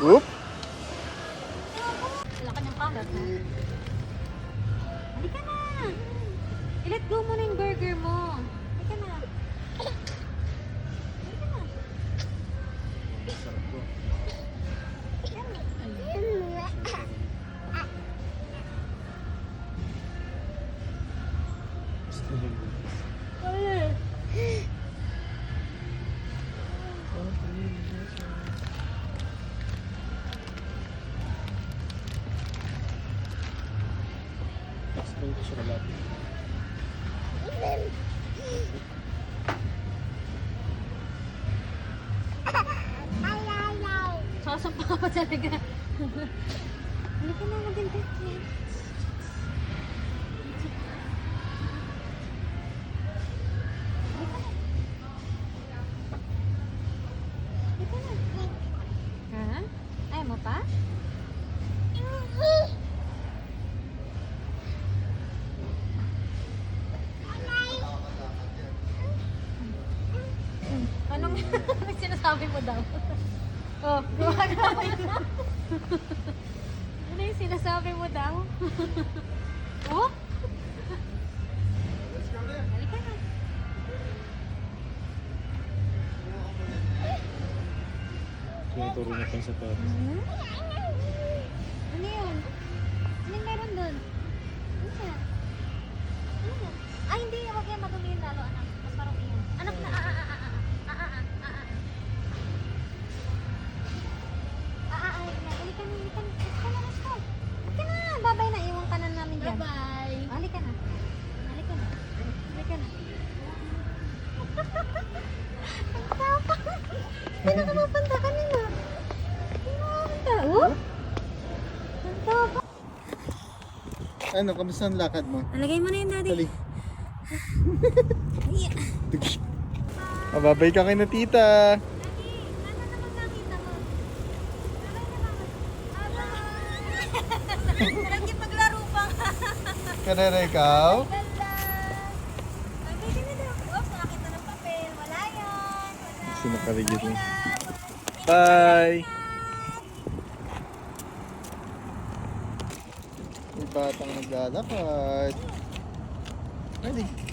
Oop! Wala ka niyang kalat, ha? Halika na! I-let go mo na yung burger mo. Halika na. Halika na. Sarap ko. Ito chocolate. Sasampa ka pa talaga. Halika na, maganda. Ha? Ayaw mo pa? Anong sinasabi mo daw? Oh, gumagawa na. Ano yung sinasabi mo daw? Oh? Halika na. Tinuturo niya pang sapatos. Ano yun? Ano yung meron dun? Ano yan? Ano yan? Ay, hindi. Huwag yan madumi yun lalo, anak. Mas marumi yan. Anak na, halika na, halika na. Halika na, let's go. Halika na, babay na. Iwan ka na namin dyan. Bye-bye. Halika na. Halika na. Halika na. Ang tapang. Saan na ka mapunta kanina? Saan na mapunta? Oh? Ang tapang. Ano, kamusta ang lakad mo? Alagay mo na yun, daddy. Dali. Yeah. Mababay ka kay na tita. Parang di paglaro pa. Kanera ikaw? Ay, na daw. Oops, nakakita ng papel. Wala yan. Wala. Sinakarigit niya. Bye! May batang naglalakad. Ready?